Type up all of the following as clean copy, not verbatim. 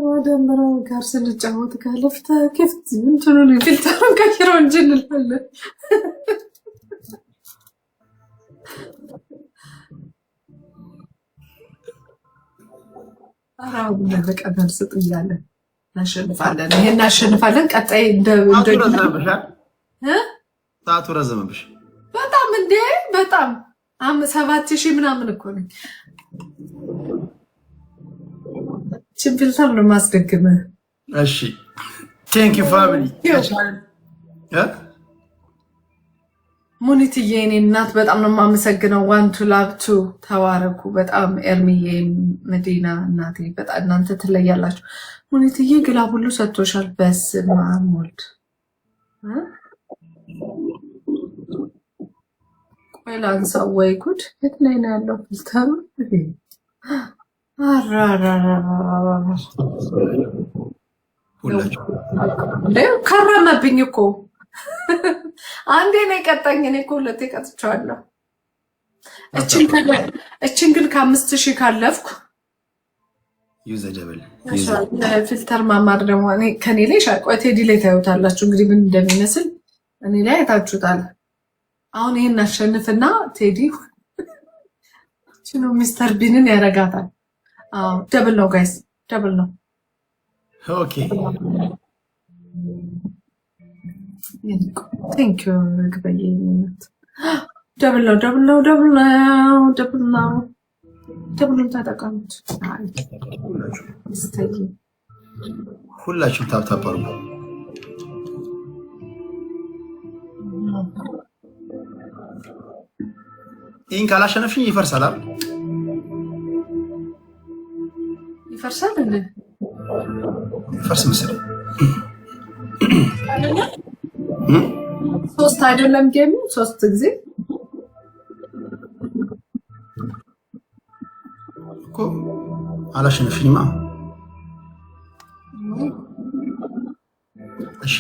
ወደምራ ጋር ስንጫወት ካለፍተ ከፍት እንትኑ ፊልተሩን ቀይረው እንጂ እንላለን። አራው ለበቀበል ስጥ እያለን እናሸንፋለን። ይሄን እናሸንፋለን። ቀጣይ እንደ ሰዓቱ ረዘመብሽ በጣም እንዴ! በጣም 7000 ምናምን እኮ ነው። ፊልተር ነው ማስደግመህ። እሺ ቴንክ ዩ ፋሚሊ። ሙኒትዬ የኔ እናት በጣም ነው የማመሰግነው። ዋንቱ ላብቱ ተዋረኩ በጣም ኤርሚዬ፣ መዲና እናቴ በጣም እናንተ ትለያላችሁ። ሙኒትዬ ግላብ ሁሉ ሰጥቶሻል። በስመ አብ ወልድ። ቆይ ላንሳው። ወይ ጉድ! የት ላይ ነው ያለው ፊልተሩ? ከረመብኝ እኮ አንዴ ነው የቀጣኝ። እኔ እኮ ሁለቴ ቀጥቼዋለሁ። እችን ግን ከ5000 ካለፍኩ ዩዘደብል ፊልተር ማማር ደግሞ ከኔ ላይ ሻቆይ ቴዲ ላይ ታዩታላችሁ። እንግዲህ ምን እንደሚመስል እኔ ላይ አይታችሁታል። አሁን ይሄን አሸንፍና ቴዲ ቺኖ ሚስተር ቢንን ያረጋታል። ደብል ነው ጋይስ፣ ደብል ነው። ኦኬ ቴንክ ዩ ግበይ። ደብል ነው፣ ደብል ነው፣ ደብል ነው፣ ደብል ነው። ደብሉን ተጠቀሙት። ሁላችሁም ታፕታፕ አድርጉ። ይህን ካላሸነፍሽኝ ይፈርሳል አይደል? ይፈርሳል እንዴ? ይፈርስ መሰለኝ። ሶስት አይደለም ጌሙ፣ ሶስት ጊዜ እኮ አላሸነፍሽኝማ። እሺ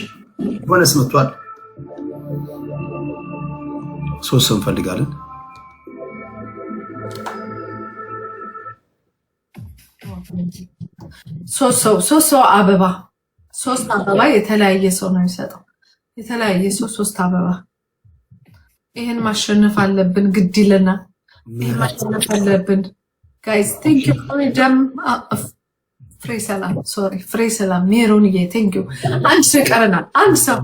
ቦነስ መጥቷል። 3 ሰው እንፈልጋለን። ሶስት ሰው አበባ፣ 3 አበባ የተለያየ ሰው ነው የሚሰጠው። የተለያየ ሰው 3 አበባ። ይሄን ማሸነፍ አለብን፣ ግድ ይለናል። ይሄን ማሸነፍ አለብን ጋይስ። ቴንክ ዩ ደም ፍሬ ሰላም፣ ሶሪ ፍሬ ሰላም ሜሮንዬ፣ ቴንክ ዩ። አንድ ሰው ይቀረናል። አንድ ሰው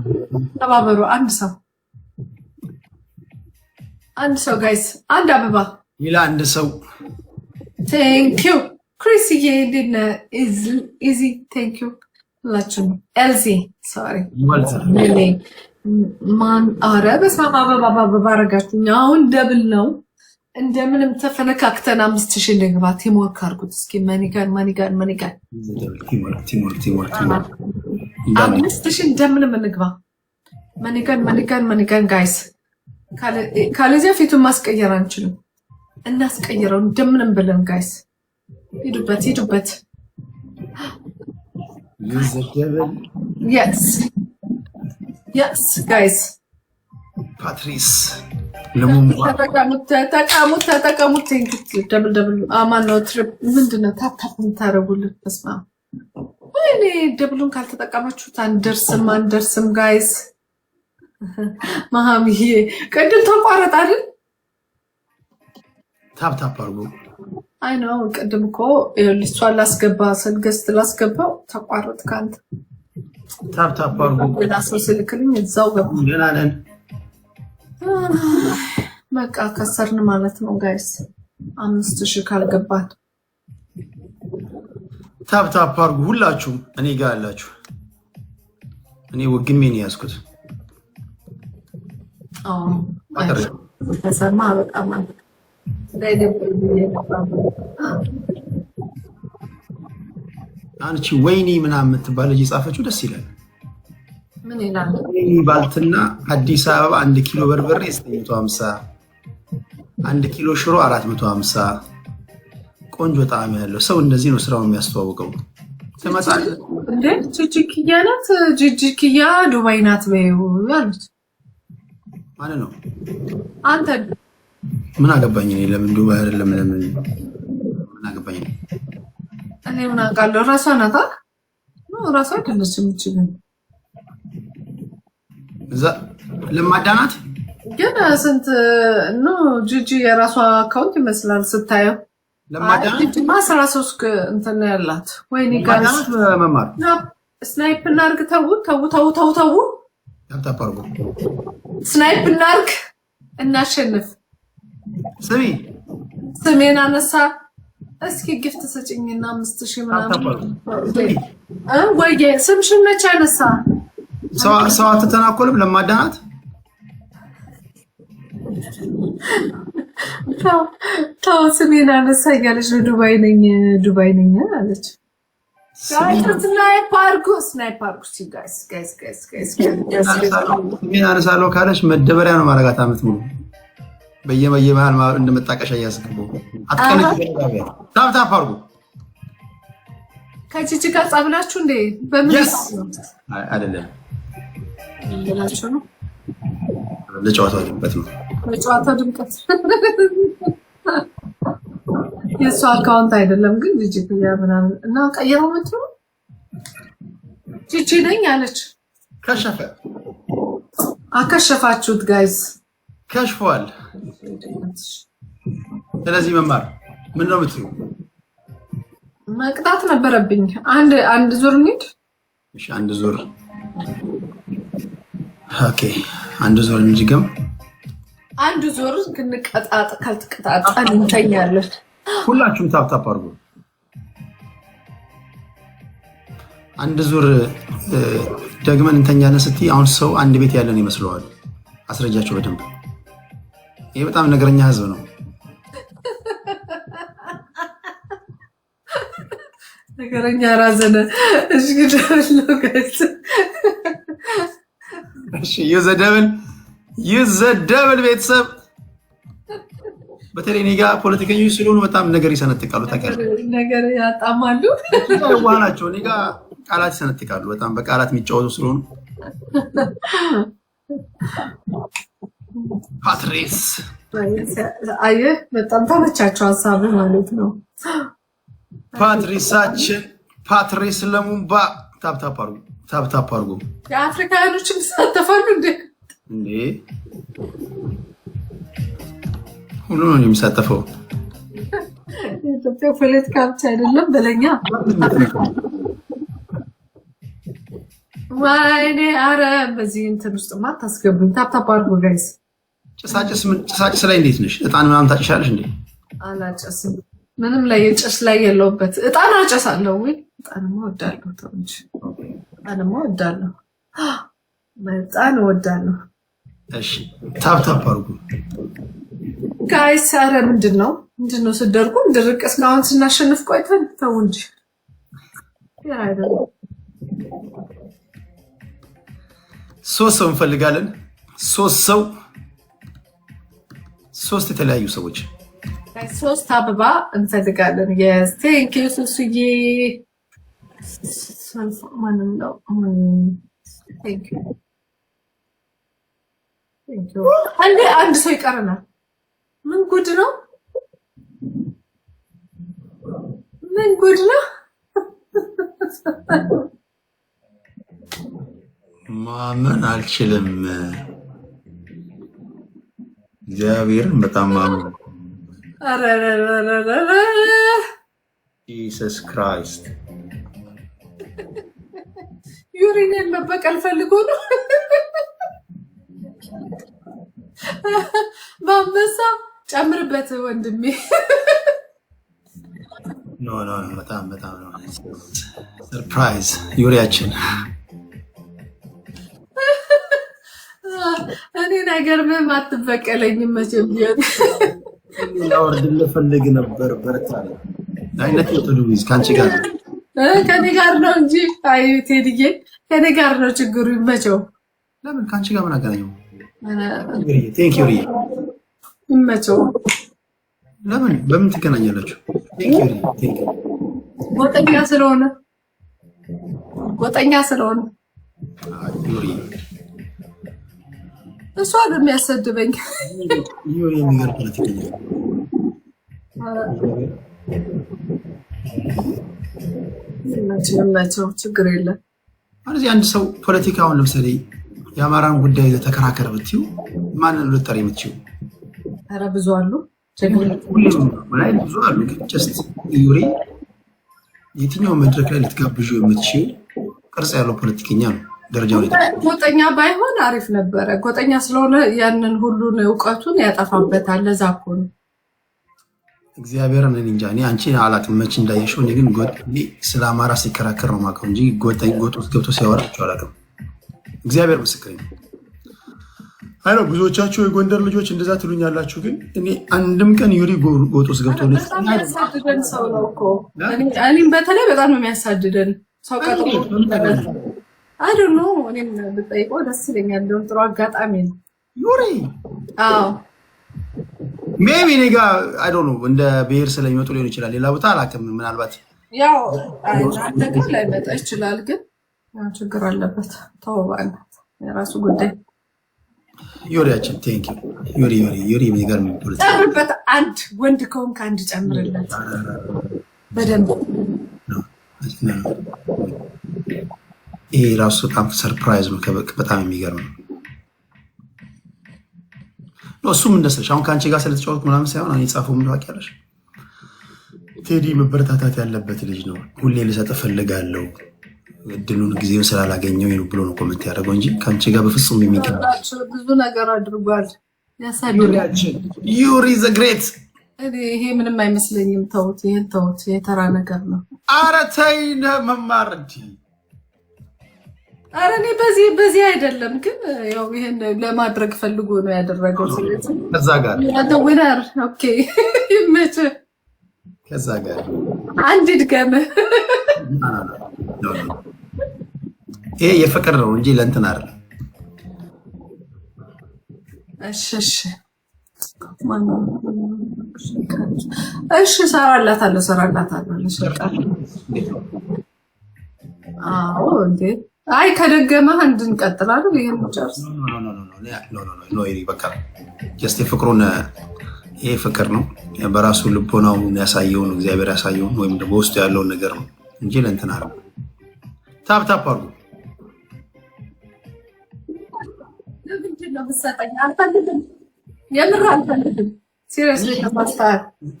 ተባበሩ። አንድ ሰው ጋይስ፣ አንድ አበባ ሌላ አንድ ሰው። ቴንክ ዩ ክሪስዬ፣ እንዴት ነህ? ኢዚ ቴንክ ዩ ሁላችሁ። ኤልዚ ሶሪ ማን አረ በስመ አብ አበባ አረጋችሁኝ። አሁን ደብል ነው። እንደምንም ተፈነካክተን 5000 እንግባ። ቲምወርክ አድርጉት እስኪ። መኒጋን 5000 እንደምንም እንግባ። መኒጋን ጋይስ። ካለዚያ ፊቱን ማስቀየር አንችልም። እናስቀይረው እንደምንም ብለን ጋይስ። ሂዱበት yes guys። ፓትሪስ ተጠቀሙት። ደብል አማን ነው። ትሪፕ ምንድነው? ታፕታፕ የምታደርጉልን ተስማ። ወይኔ ደብሉን ካልተጠቀማችሁት አንደርስም ጋይስ። ማሃሚዬ ቅድም ተቋረጥ አይደል? ታፕታፕ አድርጉ። አይ ነው ቅድም እኮ እሷን ላስገባ ስልገስት ላስገባው ተቋረጥ። ካንተ ታፕታፕ አድርጉ። ሌላ ሰው ስልክልኝ እዛው ገባ። ደህና ነን። በቃ ከሰርን ማለት ነው ጋይስ። 5000 ካልገባን ታፕታፕ አድርጉ ሁላችሁም። እኔ ጋር ያላችሁ እኔ ወግሜ ነው ያዝኩት። ተሰማ በጣም አንቺ ወይኔ ምናምን የምትባል ልጅ የጻፈችው ደስ ይላል። ምን ይላል? ወይኔ ባልትና አዲስ አበባ 1 ኪሎ በርበሬ 950፣ 1 ኪሎ ሽሮ 450። ቆንጆ ጣዕም ያለው ሰው እንደዚህ ነው ስራውን የሚያስተዋውቀው። ትመጣለህ እንዴ? ጂጂኪያ ናት። ጂጂኪያ ዱባይ ናት በይው ያሉት ማለት ነው። አንተ ምን አገባኝ እኔ ለምን ዱባይ አይደለም? ለምን ምን አገባኝ? እኔ ምን አውቃለሁ? ራሷ ናታ ነው ራሷ አይደለችም እንጂ እዛ ለማዳናት ግን ስንት ነው ጂጂ የራሷ አካውንት ይመስላል ስታየው። ለማዳናት 13 እንትን ያላት ወይኔ ጋርስ መማር ስናይፕ እናርግ። ተው ያምጣፓርጉ ስናይፕ እናርግ እናሸንፍ። ስሜን አነሳ። እስኪ ጊፍት ስጭኝና 5000 ምናምን ወይዬ ስምሽን መቼ አነሳ? ሰው አትተናኮልም ለማዳናት ታው ስሜን አነሳ እያለች ነው። ዱባይ ነኝ አለች። ስናይፕ አርጉ ጋይስ ስሜን አነሳለሁ ካለች መደበሪያ ነው ማረጋት አመት ሙሉ በየመሃል እንደመጣቀሻ እያስገቡ ታፕ አርጉ። ከጂጂ ጋር ጻብላችሁ እንዴ? በምን አይደለም ብላችሁ ነው? ለጨዋታው ድምቀት ነው። ለጨዋታው ድምቀት የሷ አካውንት አይደለም ግን ጂጂ ያ ምናምን እና ቀየረው መጥቶ ጂጂ ነኝ አለች። ከሸፈ አከሸፋችሁት ጋይስ፣ ከሽፏል። ስለዚህ መማር ምን ነው የምትይው? መቅጣት ነበረብኝ። አንድ ዙር እንሂድ። እሺ አንድ ዙር ኦኬ። አንድ ዙር እንጅገም አንድ ዙር ግን ካልተቀጣጣን እንተኛለን። ሁላችሁም ታፕ አድርጉ። አንድ ዙር ደግመን እንተኛለን ስትይ አሁን ሰው አንድ ቤት ያለን ይመስለዋል። አስረጃቸው በደንብ። ይሄ በጣም ነገረኛ ህዝብ ነው። ነገረኛ ራዘነ እሺ ይዘደብል ቤተሰብ በተለይ እኔ ጋር ፖለቲከኞች ስለሆኑ በጣም ነገር ይሰነጥቃሉ። ታውቃለህ፣ ነገር ያጣማሉ። ዋናቸው እኔ ጋር ቃላት ይሰነጥቃሉ። በጣም በቃላት የሚጫወቱ ስለሆኑ ፓትሪስ አየህ፣ በጣም ተመቻቸው ሀሳብ ማለት ነው። ፓትሪሳችን ፓትሪስ ለሙምባ ታፕ አድርጉ። የአፍሪካኖችም ይሳተፋሉ እንዴ? ሁሉ ነው የሚሳተፈው። የኢትዮጵያ ፖለቲካ ብቻ አይደለም በለኛ። ወይኔ አረ በዚህ እንትን ውስጥ ታስገቡኝ። ታፕ አድርጉ ጋይስ። ጭሳጭስ ላይ እንዴት ነሽ? እጣን ምናምን ታጭሻለሽ እንዴ? አላጨስም። ምንም ላይ የጭስ ላይ የለውበት። እጣን አጨሳለሁ ወይ? እጣንማ እወዳለሁ። ተው እንጂ እጣንማ እወዳለሁ። በጣም እወዳለሁ። እሺ ታፕ አድርጉ ጋይስ። አረ ምንድነው ስደርጉ እንድርቅ እስካሁን ስናሸንፍ ቆይተን ተው እንጂ ያ አይደለም። 3 ሰው እንፈልጋለን። 3 ሰው 3 የተለያዩ ሰዎች 3 አበባ እንፈልጋለን። yes thank you ሱሱዬ ማንም ነው thank you አንድ ሰው ይቀርናል። ምን ጉድ ነው? ማመን አልችልም። እግዚአብሔርን በጣም ማመን ኢየሱስ ክራይስት ዩሪኔን መበቀል ፈልጎ ነው። በአንበሳ ጨምርበት ወንድሜ። ኖ በጣም ነው ሰርፕራይዝ ዩሪያችን። እኔ ነገር ምን አትበቀለኝም መቼም ቢሆን ላወርድልህ ፈልግ ነበር። በርታ አይነት ይጥሉኝ ካንቺ ጋር ከኔ ጋር ነው እንጂ አይ ቴዲዬ ከኔ ጋር ነው ችግሩ። ይመቸው። ለምን ካንቺ ጋር ምን አገናኘው? ቴንክ ዩ ሪ ይመቸው። ለምን በምን ትገናኛላችሁ? ቴንክ ዩ ጎጠኛ ስለሆነ ዩሪ እሷ ነው የሚያሰድበኝ። ዩሪ የሚገርም ፖለቲከኛ ናቸው ችግር የለም። ማለት አንድ ሰው ፖለቲካውን ለምሳሌ የአማራን ጉዳይ ተከራከረ ብትዩ ማንን ልጠሪ የምትችው? ኧረ ብዙ አሉ፣ ብዙ አሉ። ጀስት ዩሪ የትኛው መድረክ ላይ ልትጋብዡ የምትችው ቅርጽ ያለው ፖለቲከኛ ነው። ደረጃው ጎጠኛ ባይሆን አሪፍ ነበረ። ጎጠኛ ስለሆነ ያንን ሁሉን እውቀቱን ያጠፋበታል። ለዛ እኮ ነው እግዚአብሔርን እኔ እንጃ። እኔ አንቺ አላቅም መች እንዳየሽው። እኔ ግን ስለ አማራ ሲከራከር ነው የማውቀው እንጂ ጎጥ ውስጥ ገብቶ ሲያወራቸው አላውቅም። እግዚአብሔር ምስክር ነው። አይ ነው ብዙዎቻችሁ የጎንደር ልጆች እንደዛ ትሉኛላችሁ፣ ግን እኔ አንድም ቀን ዩሪ ጎጥ ውስጥ ገብቶ የሚያሳድደን ሰው ነው እኮ። እኔም በተለይ በጣም ነው የሚያሳድደን ሰው ቀጥሮ አይዶ ነው። እኔም ብጠይቀው ደስ ይለኛል። እንደውም ጥሩ አጋጣሚ ነው ዩሪ። አዎ ሜቢ እኔ ጋ አይ ዶንት ኖ እንደ ብሔር ስለሚመጡ ሊሆን ይችላል። ሌላ ቦታ አላውቅም። ምናልባት ያው አንተ ጋር ላይመጣ ይችላል፣ ግን ችግር አለበት። ተወባለት የራሱ ጉዳይ። ዩሪያችን ቴንክ ዩ ዩሪ የሚገርም ፖለቲካ ጨምርበት። አንድ ወንድ ከሆንክ አንድ ጨምርለት በደንብ። ይሄ ራሱ በጣም ሰርፕራይዝ ነው። በጣም የሚገርም ነው። እሱም እንደሰለሽ አሁን ከአንቺ ጋር ስለተጫወትኩ ምናምን ሳይሆን አሁን የጻፈው ምን ታውቂያለሽ? ቴዲ መበረታታት ያለበት ልጅ ነው። ሁሌ ልሰጥ እፈልጋለሁ እድሉን ጊዜውን ስላላገኘው ነው ብሎ ነው ኮሜንት ያደረገው እንጂ ከአንቺ ጋር በፍጹም የሚገባ ብዙ ነገር አድርጓል። ዩሪ ዘ ግሬት። ይሄ ምንም አይመስለኝም። ተውት፣ ይሄን ተውት። የተራ ነገር ነው። ኧረ ተይ መማር እንዲ ኧረ እኔ በዚህ አይደለም፣ ግን ያው ይሄን ለማድረግ ፈልጎ ነው ያደረገው። ስለዚህ ከዛ ጋር ዊነር ኦኬ ይመችህ። ከዛ ጋር አንድ ድገም። ይሄ የፍቅር ነው እንጂ ለእንትን አይደለም። እሺ ሰራላታለሁ። አዎ እንዴ አይ ከደገመህ አንድ እንቀጥላለን። ይሄን ጨርስ። በቃ ጀስት የፍቅሩን ይሄ ፍቅር ነው በራሱ ልቦናው ያሳየውን እግዚአብሔር ያሳየውን ወይም ደግሞ ውስጡ ያለውን ነገር ነው እንጂ ለእንትን አይደለም። ታፕ አድርጉ። ለምንድን ነው የምትሰጠኝ? አልፈልግም፣ የምር አልፈልግም። ሲሪየስሊ ተማስታል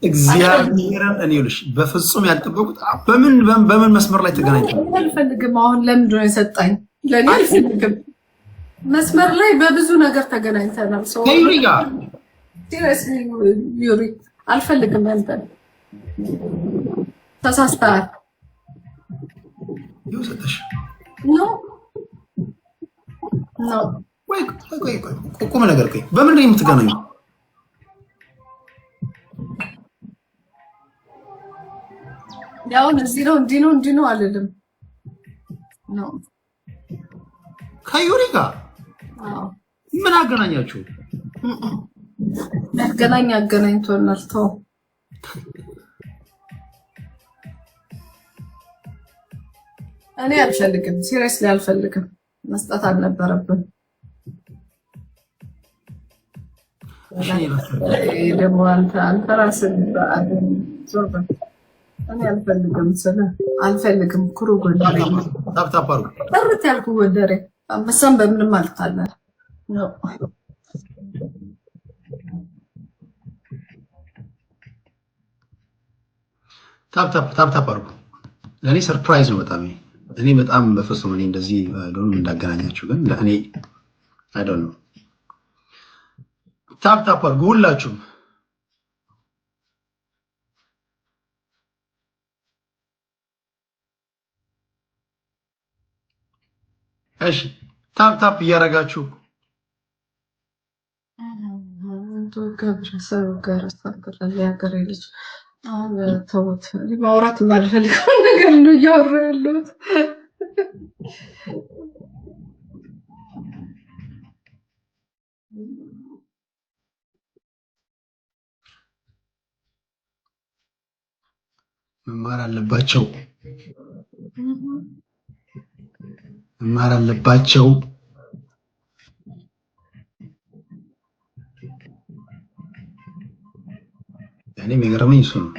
እግዚአብሔርን እኔ ልሽ በፍጹም ያልጠበቁት በምን መስመር ላይ ተገናኝተን አልፈልግም። አሁን ለምንድን ነው የሰጠኝ? ለኔ አልፈልግም። መስመር ላይ በብዙ ነገር ተገናኝተናል። ከዩሪ ጋር ሲሪየስሊ ዩሪ አልፈልግም። አንተ ተሳስተሃል። ይወሰደሽ ኖ ወይ ቁም ነገር ቆይ፣ በምን ነው የምትገናኙ? ያው እዚህ ነው እንዲህ ነው አልልም። ኖ ከዩሪ ጋር ምን አገናኛችሁ? አገናኝቶናል። ተው እኔ አልፈልግም። ሲሪየስሊ አልፈልግም። መስጠት አልነበረብን። ደግሞ አንተ ራስህ ዞር በል። እኔ አልፈልግም አልፈልግም። ኩሩ ጎንደሬ ጥርት ያልኩ ጎንደሬ አንበሳም በምንም አልታለን ነው። ታፕ አድርጉ። ለእኔ ሰርፕራይዝ ነው በጣም። እኔ በጣም በፍጹም እኔ እንደዚህ ዶን እንዳገናኛችሁ ግን ለእኔ አይ ዶንት ኖ። ታፕ አድርጉ ሁላችሁም። እሺ ታፕ እያደረጋችሁ ገብረሰብ ጋር አስተካክላለ ያገሬ ልጅ ተውት። ማውራት የማልፈልገው ነገር ነው እያወራ ያለሁት። መማር አለባቸው መማር አለባቸው። እኔም የገረመኝ እሱ ነው።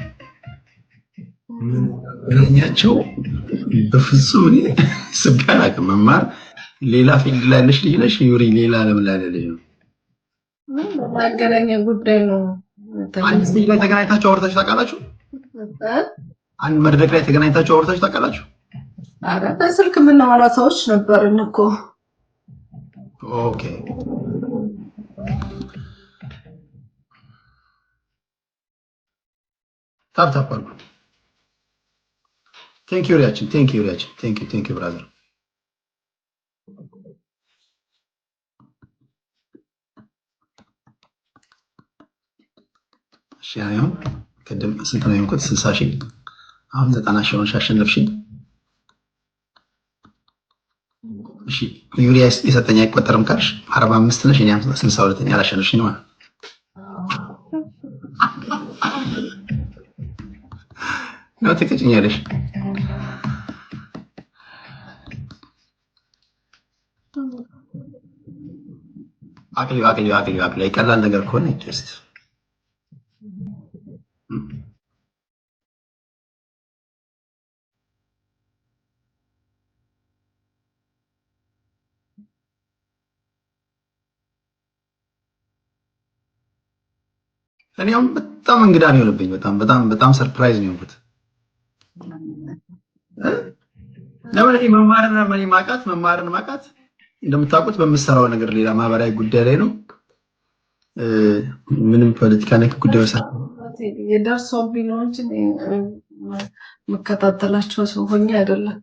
ምንኛቸው በፍጹም እኔ ስቤ አላውቅም። መማር ሌላ ፊልድ ላይ ያለሽ ልጅ ነሽ ዩሪ፣ ሌላ ዓለም ላይ ያለ ልጅ ነው። ማገናኛ ጉዳይ ነው። አንድ ስቴጅ ላይ ተገናኝታችሁ አውርታችሁ ታውቃላችሁ? አንድ መድረክ ላይ ተገናኝታችሁ አውርታችሁ ታውቃላችሁ? ኧረ በስልክ የምናወራ ሰዎች ነበርን እኮ። ኦኬ ታፕ ታፕ አድርጉ። ቴንክ ዩ ሪያችን፣ ቴንክ ዩ ሪያችን፣ ቴንክ ዩ ብራዘር። እሺ አሁን ቅድም ስንት ነው የሆንኩት? 60,000 አሁን 90,000 ሆነሽ አሸነፍሽኝ። እሺ ዩሪያ የሰጠኝ አይቆጠርም ካልሽ 45 ነሽ፣ እኔ 62 ያላሸነፍሽኝ ማለት ነው። ትቀጭኛለሽ። አቅሊ ቀላል ነገር ከሆነ ጀስት እኔም በጣም እንግዳ ነው የሆነብኝ። በጣም ሰርፕራይዝ ነው የሆንኩት። ለምን መማርን ማቃት እንደምታውቁት በምሰራው ነገር ሌላ ማህበራዊ ጉዳይ ላይ ነው። ምንም ፖለቲካ ነክ ጉዳይ የደርሶብኝ ነው እንጂ መከታተላቸው ሰው ሆኜ አይደለም።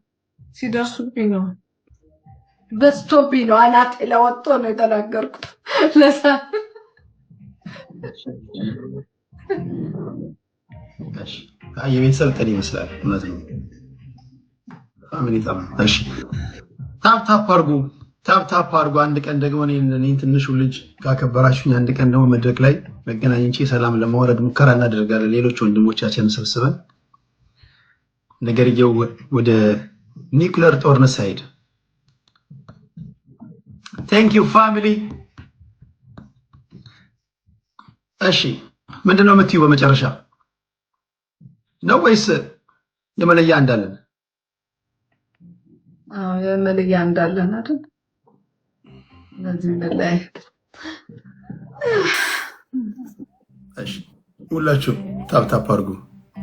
ሲደርሱብኝ ነው፣ በስቶብኝ ነው። አናጤ ለወጥቶ ነው የተናገርኩት። ለሳ የቤተሰብ ጥል ይመስላል። እውነት ነው። እሺ ታፕ አድርጉ። አንድ ቀን ደግሞ እኔን ትንሹ ልጅ ካከበራችሁኝ፣ አንድ ቀን ደግሞ መድረክ ላይ መገናኘንቼ ሰላም ለማውረድ ሙከራ እናደርጋለን። ሌሎች ወንድሞቻችንን ሰብስበን ነገርየው ወደ ኒውክለር ጦርነት ሳይሄድ። ቴንክ ዩ ፋሚሊ። እሺ ምንድን ነው የምትዩ? በመጨረሻ ነው ወይስ የመለያ እንዳለን? የመለያ እንዳለን አይደል? ለዚህ ላይ እሺ ሁላችሁ ታፕ አድርጉ።